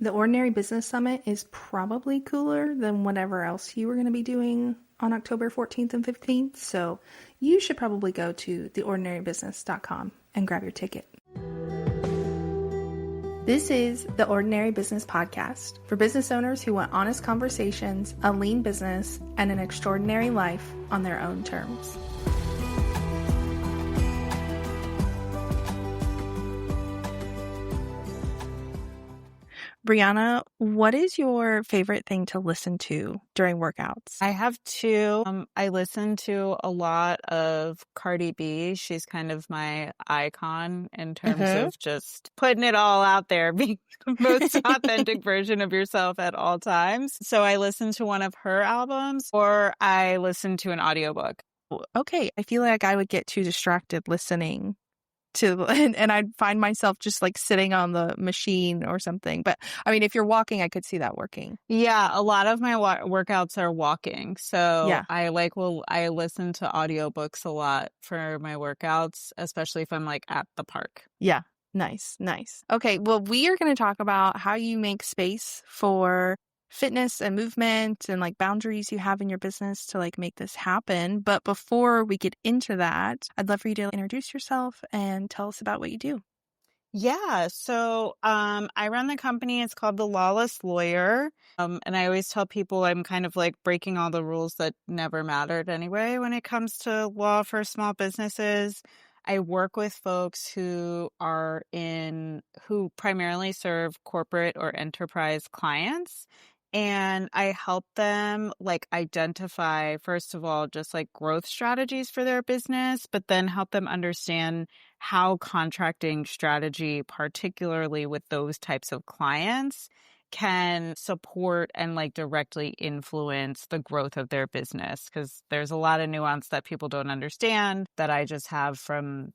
The Ordinary Business Summit is probably cooler than whatever else you were going to be doing on October 14th and 15th. So you should probably go to theordinarybusiness.com and grab your ticket. This is the Ordinary Business Podcast for business owners who want honest conversations, a lean business, and an extraordinary life on their own terms. Brionna, what is your favorite thing to listen to during workouts? I have two. I listen to a lot of Cardi B. She's kind of my icon in terms of just putting it all out there, being the most authentic version of yourself at all times. So I listen to one of her albums or I listen to an audiobook. Okay, I feel like I would get too distracted listening to, and I'd find myself just like sitting on the machine or something. But I mean, if you're walking, I could see that working. Yeah, a lot of my workouts are walking. So Yeah. I listen to audiobooks a lot for my workouts, especially if I'm like at the park. Yeah. Nice. Okay, well, we are going to talk about how you make space for fitness and movement and like boundaries you have in your business to like make this happen. But before we get into that, I'd love for you to introduce yourself and tell us about what you do. Yeah, so I run the company. It's called the Lawless Lawyer. And I always tell people I'm kind of like breaking all the rules that never mattered anyway when it comes to law for small businesses. I work with folks who primarily serve corporate or enterprise clients. And I help them like identify, first of all, just like growth strategies for their business, but then help them understand how contracting strategy, particularly with those types of clients, can support and like directly influence the growth of their business. Because there's a lot of nuance that people don't understand that I just have from,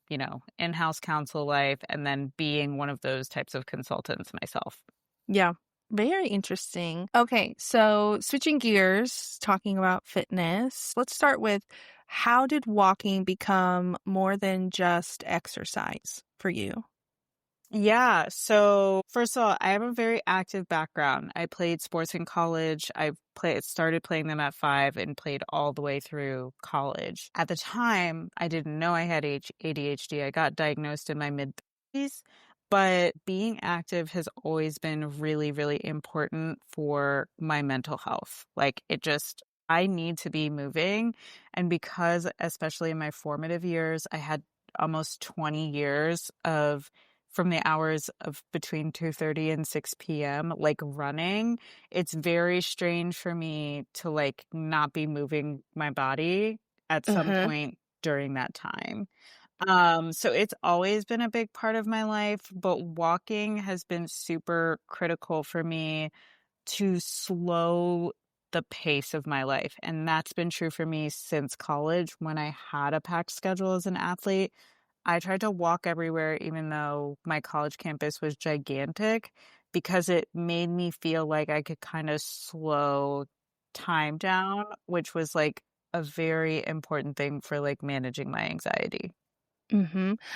in-house counsel life and then being one of those types of consultants myself. Yeah. Very interesting. Okay, so switching gears, talking about fitness, let's start with how did walking become more than just exercise for you? Yeah. So first of all, I have a very active background. I played sports in college. Started playing them at 5 and played all the way through college. At the time, I didn't know I had ADHD. I got diagnosed in my mid-30s. But being active has always been really, really important for my mental health. I need to be moving. And because, especially in my formative years, I had almost 20 years from the hours of between 2:30 and 6 p.m., like running, it's very strange for me to like not be moving my body at some point during that time. So it's always been a big part of my life, but walking has been super critical for me to slow the pace of my life. And that's been true for me since college. When I had a packed schedule as an athlete, I tried to walk everywhere, even though my college campus was gigantic, because it made me feel like I could kind of slow time down, which was like a very important thing for like managing my anxiety.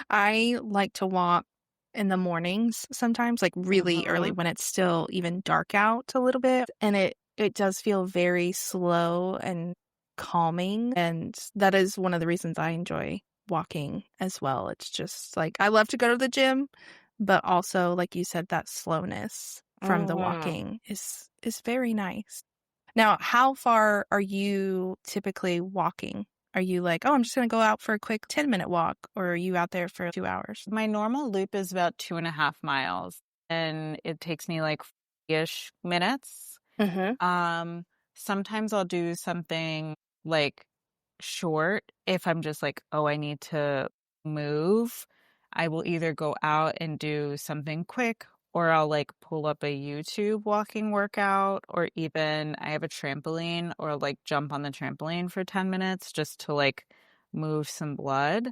I like to walk in the mornings sometimes, like really early when it's still even dark out a little bit. And it does feel very slow and calming. And that is one of the reasons I enjoy walking as well. It's just like I love to go to the gym, but also, like you said, that slowness from the walking is very nice. Now, how far are you typically walking? Are you like, oh, I'm just going to go out for a quick 10-minute walk, or are you out there for 2 hours? My normal loop is about 2.5 miles, and it takes me like ish minutes. Sometimes I'll do something like short if I'm just like, oh, I need to move. I will either go out and do something quick, or I'll like pull up a YouTube walking workout, or even I have a trampoline, or like jump on the trampoline for 10 minutes just to like move some blood.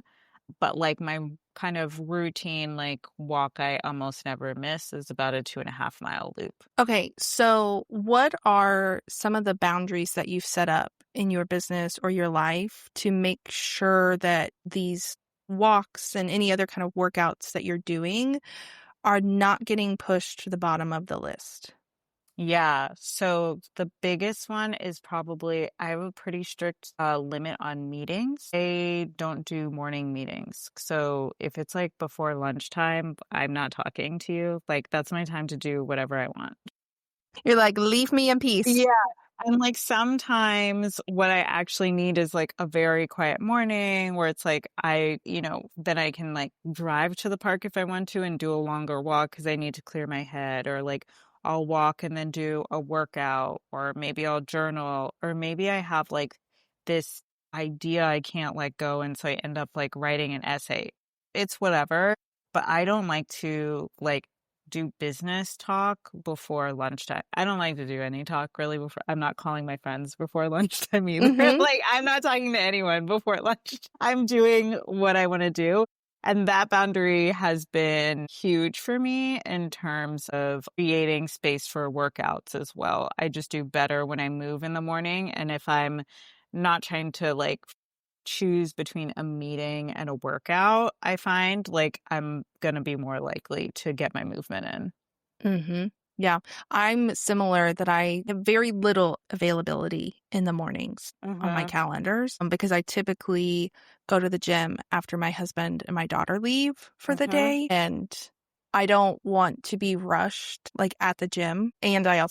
But like my kind of routine, like walk I almost never miss is about a 2.5 mile loop. Okay, so what are some of the boundaries that you've set up in your business or your life to make sure that these walks and any other kind of workouts that you're doing are not getting pushed to the bottom of the list? Yeah. So the biggest one is probably I have a pretty strict limit on meetings. I don't do morning meetings. So if it's like before lunchtime, I'm not talking to you. Like that's my time to do whatever I want. You're like, "Leave me in peace." Yeah. And like sometimes what I actually need is like a very quiet morning where it's like then I can like drive to the park if I want to and do a longer walk because I need to clear my head, or like I'll walk and then do a workout, or maybe I'll journal, or maybe I have like this idea I can't let go. And so I end up like writing an essay. It's whatever, but I don't like to like do business talk before lunchtime. I don't like to do any talk really before. I'm not calling my friends before lunchtime either. Mhm. Like I'm not talking to anyone before lunch. I'm doing what I want to do. And that boundary has been huge for me in terms of creating space for workouts as well. I just do better when I move in the morning. And if I'm not trying to like choose between a meeting and a workout, I find like I'm gonna be more likely to get my movement in. Mhm. Yeah. I'm similar that I have very little availability in the mornings on my Uh-huh. calendars, because I typically go to the gym after my husband and my daughter leave for the Uh-huh. day, and I don't want to be rushed, like, at the gym, and I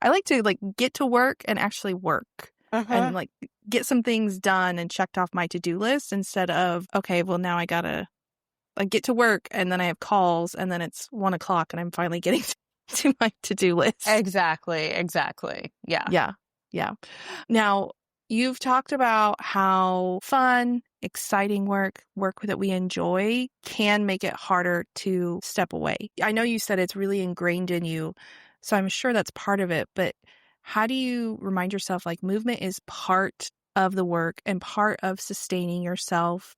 like to, like, get to work and actually work and, Uh-huh. like, get some things done and checked off my to-do list instead of, "Okay, well, now I gotta like, get to work, and then I have calls, and then it's 1 o'clock, and I'm finally getting to my to-do list." Exactly, exactly. Yeah. Yeah, yeah. Now, you've talked about how fun, exciting work that we enjoy can make it harder to step away. I know you said it's really ingrained in you, so I'm sure that's part of it, but how do you remind yourself, like, movement is part of the work and part of sustaining yourself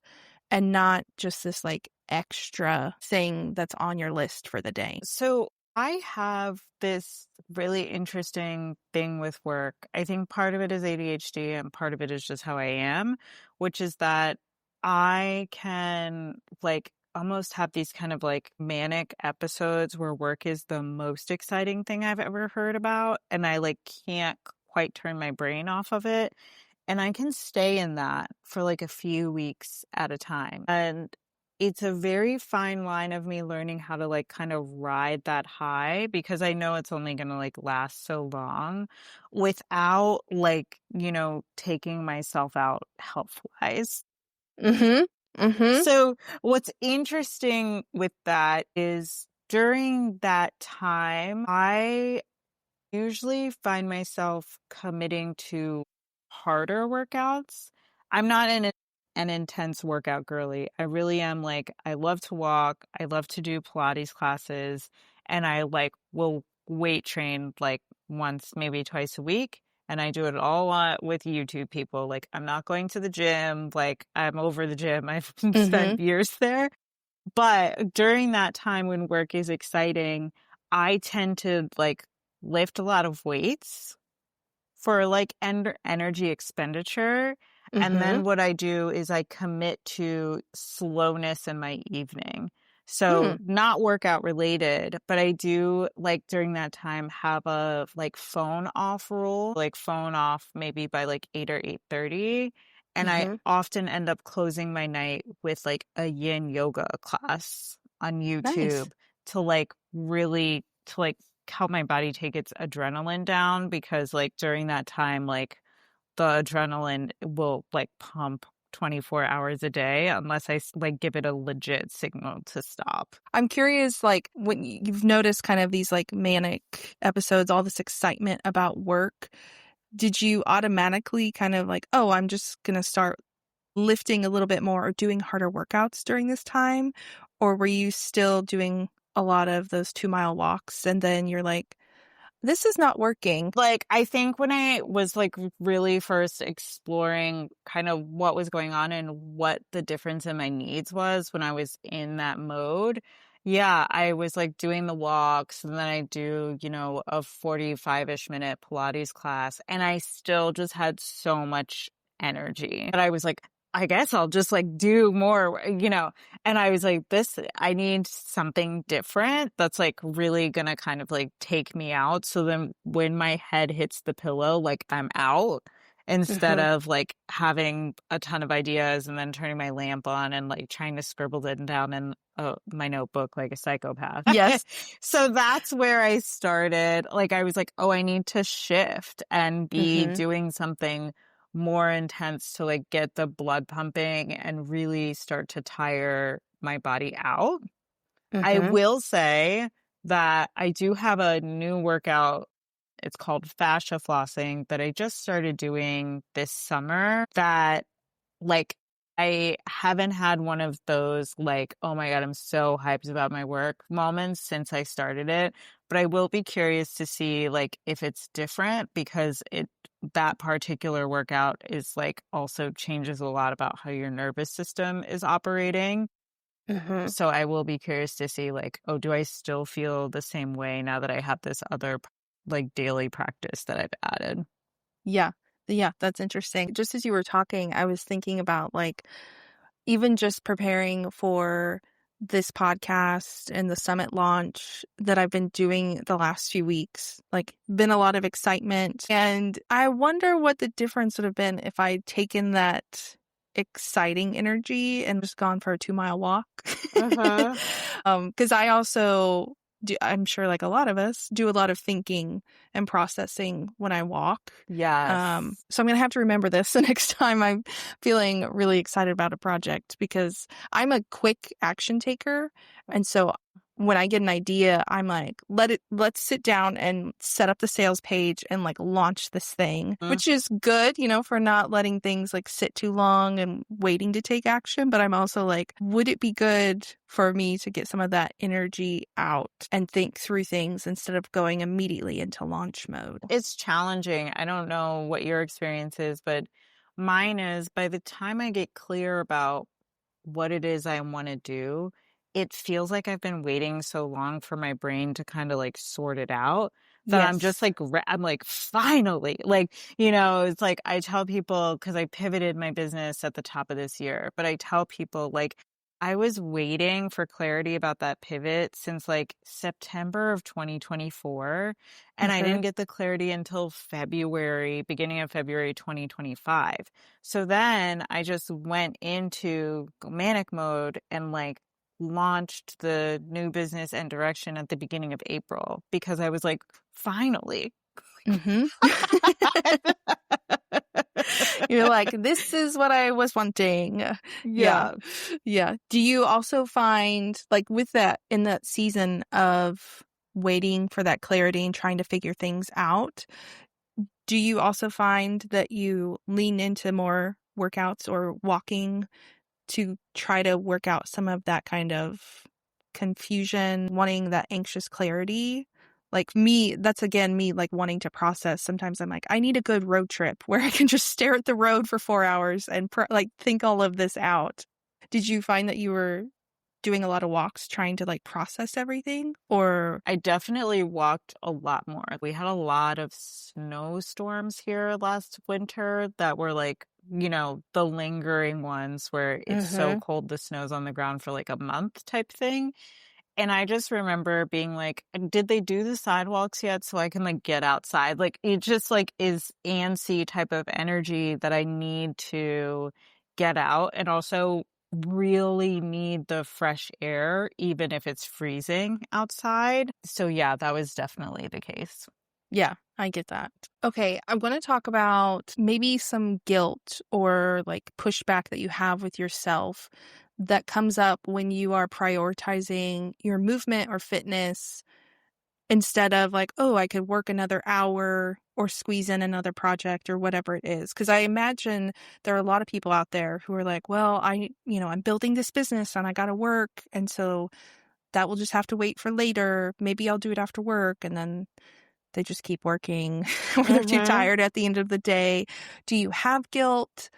and not just this, like, extra thing that's on your list for the day? So I have this really interesting thing with work. I think part of it is ADHD and part of it is just how I am, which is that I can like almost have these kind of like manic episodes where work is the most exciting thing I've ever heard about. And I like can't quite turn my brain off of it. And I can stay in that for like a few weeks at a time. And it's a very fine line of me learning how to like kind of ride that high because I know it's only going to like last so long without like, taking myself out health wise. Mhm. Mhm. So, what's interesting with that is during that time, I usually find myself committing to harder workouts. I'm not an intense workout girly. I really am like, I love to walk. I love to do Pilates classes. And I like will weight train like once, maybe twice a week. And I do it all with YouTube people. Like, I'm not going to the gym. Like, I'm over the gym. I've spent Mhm. years there. But during that time when work is exciting, I tend to like lift a lot of weights for like energy expenditure. And Mhm. then what I do is I commit to slowness in my evening. So Hmm. not workout related, but I do like during that time have a like phone off rule, like phone off maybe by like 8 or 8:30. And I Mhm. often end up closing my night with like a yin yoga class on Nice. YouTube to like really to like help my body take its adrenaline down because like during that time like the adrenaline will like pump 24 hours a day unless like give it a legit signal to stop. I'm curious, like, when you've noticed kind of these, like, manic episodes, all this excitement about work, did you automatically kind of like, "Oh, I'm just gonna start lifting a little bit more or doing harder workouts during this time?" Or were you still doing a lot of those 2-mile walks and then you're like, "This is not working." Like, I think when I was like really first exploring kind of what was going on and what the difference in my needs was when I was in that mode, yeah, I was like doing the walks and then I do, a 45-ish minute Pilates class and I still just had so much energy. But I was like I guess I'll just like do more, and I was like, I need something different that's like really gonna kind of like take me out. So then when my head hits the pillow, like I'm out instead Mhm. of like having a ton of ideas and then turning my lamp on and like trying to scribble them down in my notebook like a psychopath. Yes. So that's where I started. Like I was like, oh, I need to shift and be Mhm. doing something more intense to like get the blood pumping and really start to tire my body out. I Mhm. will say that I do have a new workout. It's called fascia flossing that I just started doing this summer that like I haven't had one of those like, oh my God, I'm so hyped about my work moments since I started it. But I will be curious to see like if it's different because that particular workout is like also changes a lot about how your nervous system is operating. Mhm. So I will be curious to see like, oh, do I still feel the same way now that I have this other like daily practice that I've added? Yeah. Yeah, that's interesting. Just as you were talking, I was thinking about, like, even just preparing for this podcast and the summit launch that I've been doing the last few weeks, like, been a lot of excitement, and I wonder what the difference would have been if I'd taken that exciting energy and just gone for a 2-mile walk. Uh-huh. 'Cause I also I'm sure like a lot of us, do a lot of thinking and processing when I walk. Yes. So I'm gonna have to remember this the next time I'm feeling really excited about a project because I'm a quick action taker. And so when I get an idea, I'm like, let's sit down and set up the sales page and like launch this thing, which is good, for not letting things like sit too long and waiting to take action. But I'm also like, would it be good for me to get some of that energy out and think through things instead of going immediately into launch mode? It's challenging. I don't know what your experience is, but mine is by the time I get clear about what it is I want to do, it feels like I've been waiting so long for my brain to kind of like sort it out that I'm just Yes. like, I'm like, finally, like, it's like I tell people because I pivoted my business at the top of this year, but I tell people like, I was waiting for clarity about that pivot since like September of 2024. And I Hmm. didn't get the clarity until beginning of February 2025. So then I just went into manic mode and like launched the new business and direction at the beginning of April because I was like, finally. Hmm. You're like, this is what I was wanting. Yeah. Yeah. Yeah. Do you also find, like, with that, in that season of waiting for that clarity and trying to figure things out, do you also find that you lean into more workouts or walking to try to work out some of that kind of confusion, wanting that anxious clarity? Like me, that's again me like wanting to process. Sometimes I'm like, I need a good road trip where I can just stare at the road for 4 hours and like think all of this out. Did you find that you were doing a lot of walks trying to like process everything? Or, I definitely walked a lot more. We had a lot of snowstorms here last winter that were like, the lingering ones where it's so mm-hmm, cold the snow's on the ground for like a month type thing. And I just remember being like, did they do the sidewalks yet so I can like get outside? Like it just like is antsy type of energy that I need to get out and also really need the fresh air even if it's freezing outside. So yeah, that was definitely the case. yeah, I get that. Okay, I'm going to talk about maybe some guilt or like pushback that you have with yourself that comes up when you are prioritizing your movement or fitness instead of like, oh, I could work another hour or squeeze in another project or whatever it is. Because I imagine there are a lot of people out there who are like, well, I'm building this business and I got to work. And so that will just have to wait for later. Maybe I'll do it after work. And then they just keep working or they're too Mhm. tired at the end of the day. Do you have guilt?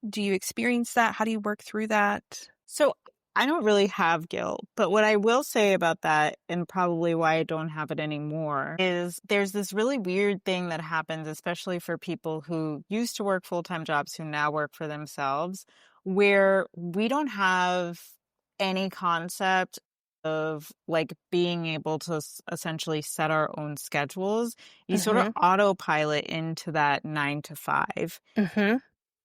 Do you experience that? How do you work through that? So I don't really have guilt, but what I will say about that, and probably why I don't have it anymore, is there's this really weird thing that happens, especially for people who used to work full-time jobs who now work for themselves, where we don't have any concept of like being able to essentially set our own schedules. You sort of Mhm. autopilot into that 9 to 5 Mhm.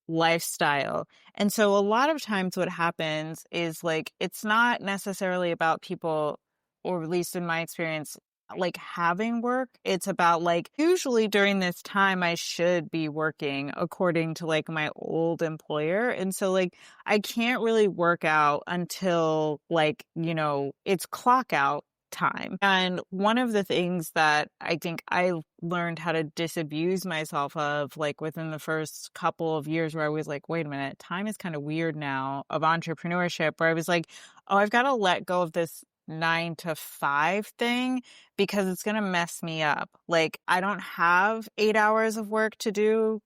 lifestyle. And so a lot of times what happens is like it's not necessarily about people, or at least in my experience, like having work. It's about like usually during this time I should be working according to like my old employer. And so like I can't really work out until like, it's clock out time. And one of the things that I think I learned how to disabuse myself of, like within the first couple of years, where I was like, wait a minute, time is kind of weird now, of entrepreneurship, where I was like, oh, I've got to let go of this 9 to 5 thing because it's going to mess me up. Like, I don't have 8 hours of work to do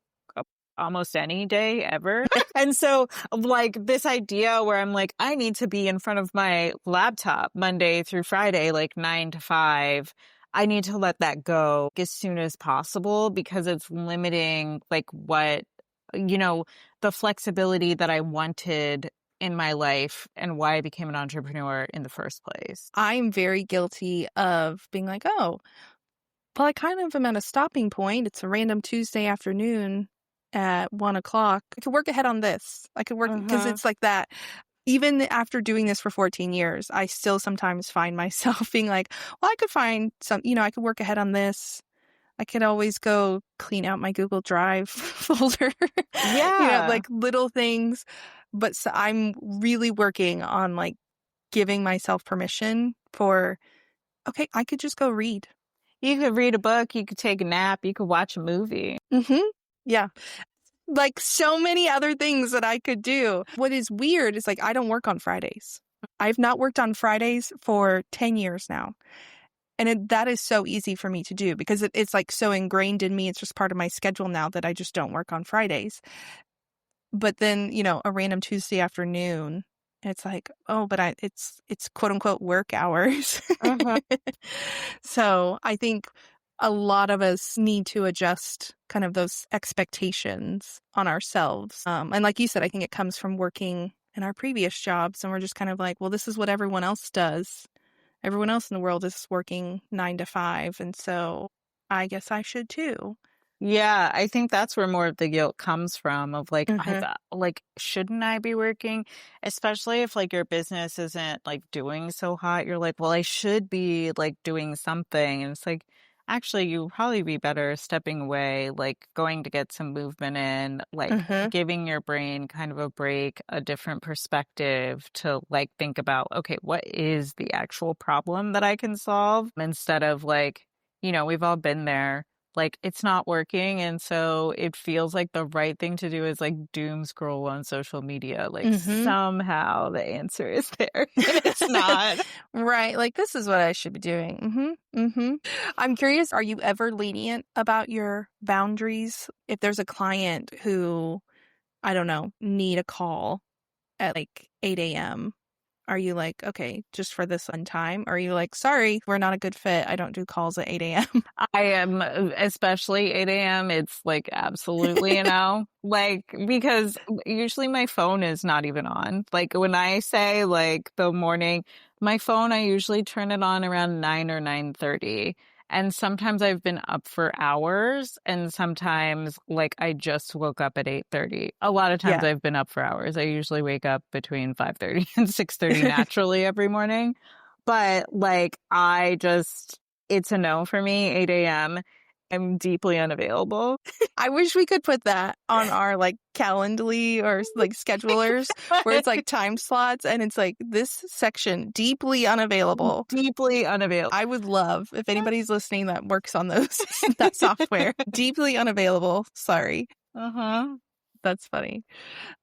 almost any day ever. And so, like, this idea where I'm like, I need to be in front of my laptop Monday through Friday, like 9 to 5. I need to let that go as soon as possible because it's limiting, like, the flexibility that I wanted in my life and why I became an entrepreneur in the first place. I'm very guilty of being like, "Oh, well, I kind of am at a stopping point. It's a random Tuesday afternoon at 1 o'clock. I could work ahead on this. I could work," because Uh-huh. it's like that. Even after doing this for 14 years, I still sometimes find myself being like, well, I could find I could work ahead on this. I could always go clean out my Google Drive folder, Yeah. like little things. But so I'm really working on like giving myself permission for, okay, I could just go read. You could read a book, you could take a nap, you could watch a movie. Hmm. Yeah. Like so many other things that I could do. What is weird is like I don't work on Fridays. I've not worked on Fridays for 10 years now. And that is so easy for me to do because it's like so ingrained in me. It's just part of my schedule now that I just don't work on Fridays. But then, a random Tuesday afternoon, it's like, oh, but it's quote unquote work hours. Uh-huh. So I think a lot of us need to adjust kind of those expectations on ourselves. And like you said, I think it comes from working in our previous jobs, and we're just kind of like, well, this is what everyone else does. Everyone else in the world is working 9 to 5, and so I guess I should too. Yeah, I think that's where more of the guilt comes from of like, I Hmm. thought, like, shouldn't I be working? Especially if like your business isn't like doing so hot. You're like, well, I should be like doing something. And it's like, actually, you'd probably be better stepping away, like going to get some movement in, like Hmm. giving your brain kind of a break, a different perspective to like think about, okay, what is the actual problem that I can solve instead of like, we've all been there, like it's not working, and so it feels like the right thing to do is like doom scroll on social media, like Hmm. somehow the answer is there and it's not. Right. Like, this is what I should be doing. I'm curious, are you ever lenient about your boundaries? If there's a client who, I don't know, need a call at like 8 a.m., are you like, okay, just for this one time? Or are you like, sorry, we're not a good fit. I don't do calls at 8 a.m. I am, especially 8 a.m. It's like absolutely a no. Like, because usually my phone is not even on. Like, when I say like the morning, my phone, I usually turn it on around 9 or 9:30. And sometimes I've been up for hours, and sometimes like I just woke up at 8:30. A lot of times Yeah. I've been up for hours. I usually wake up between 5:30 and 6:30 naturally every morning. But like, it's a no for me, 8 a.m. I'm deeply unavailable. I wish we could put that on our like Calendly or like schedulers where it's like time slots and it's like this section deeply unavailable. Deeply unavailable. I would love if anybody's listening that works on those that software. Deeply unavailable. Sorry. Uh-huh. That's funny.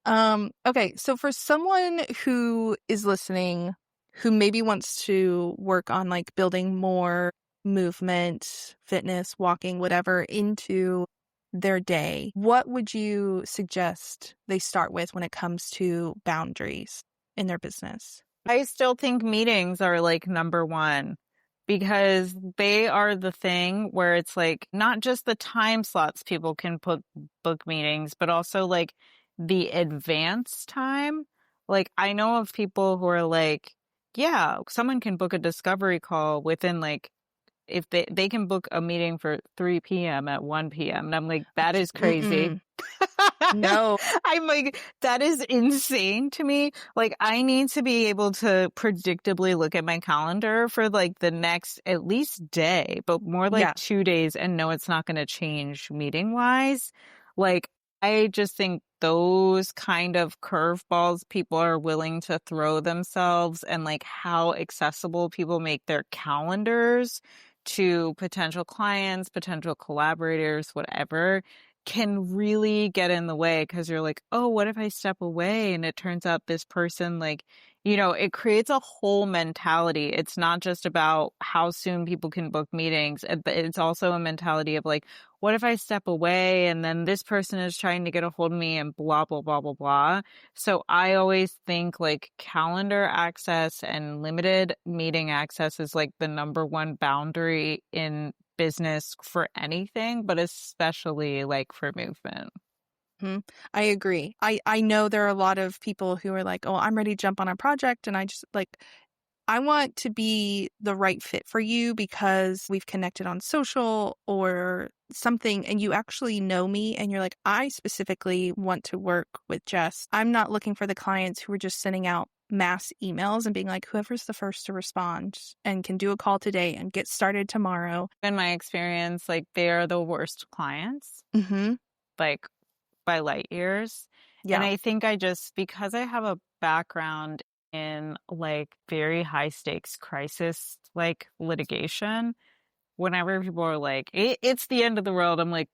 Okay, so for someone who is listening who maybe wants to work on like building more movement, fitness, walking, whatever into their day, what would you suggest they start with when it comes to boundaries in their business? I still think meetings are like number one because they are the thing where it's like not just the time slots people can book meetings, but also like the advance time. Like, I know of people who are like, yeah, someone can book a discovery call within like if they can book a meeting for 3 p.m. at 1 p.m. And I'm like, that is crazy. Mm-mm. No. I'm like, that is insane to me. Like, I need to be able to predictably look at my calendar for like the next at least day, but more like Yeah. 2 days and know it's not going to change meeting wise. Like, I just think those kind of curveballs people are willing to throw themselves and like how accessible people make their calendars to potential clients, potential collaborators, whatever can really get in the way because you're like, oh, what if I step away and it turns out this person, like, it creates a whole mentality. It's not just about how soon people can book meetings, but it's also a mentality of like, what if I step away and then this person is trying to get a hold of me and blah, blah, blah, blah, blah. So I always think like calendar access and limited meeting access is like the number one boundary in business for anything, but especially like for movement. Mhm. I agree. I know there are a lot of people who are like, "Oh, I'm ready to jump on a project," and I just like I want to be the right fit for you because we've connected on social or something and you actually know me and you're like, I specifically want to work with Jess. I'm not looking for the clients who are just sending out mass emails and being like, whoever's the first to respond and can do a call today and get started tomorrow. In my experience, like they are the worst clients, Mm-hmm. like by light years. And Yeah. I think because I have a background in like very high stakes crisis, like litigation, whenever people are like, it's the end of the world, I'm like,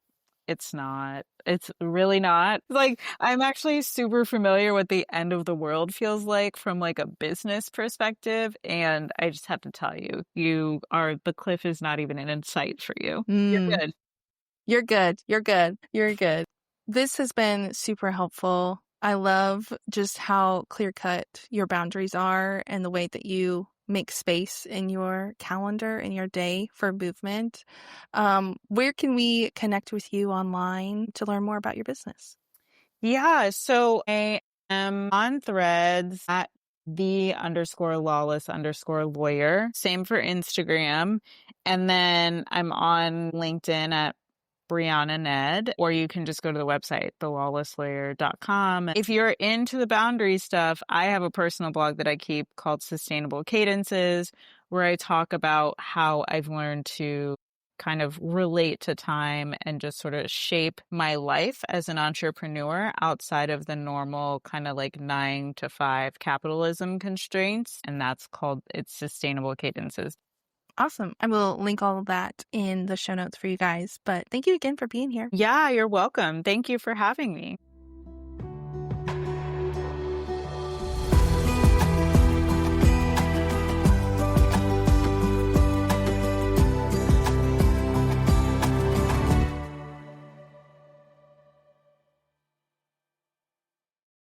it's not. It's really not. Like, I'm actually super familiar what the end of the world feels like from like a business perspective. And I just have to tell you, the cliff is not even in sight for you. You're Mm. good. You're good. You're good. You're good. This has been super helpful. I love just how clear cut your boundaries are and the way that you make space in your calendar and your day for movement. Where can we connect with you online to learn more about your business? Yeah. So I am on Threads at the_lawless_lawyer. Same for Instagram. And then I'm on LinkedIn at Brionna Ned, or you can just go to the website, thelawlesslawyer.com. If you're into the boundary stuff, I have a personal blog that I keep called Sustainable Cadences, where I talk about how I've learned to kind of relate to time and just sort of shape my life as an entrepreneur outside of the normal kind of like 9 to 5 capitalism constraints. And it's Sustainable Cadences. Awesome. I will link all of that in the show notes for you guys. But thank you again for being here. Yeah, you're welcome. Thank you for having me.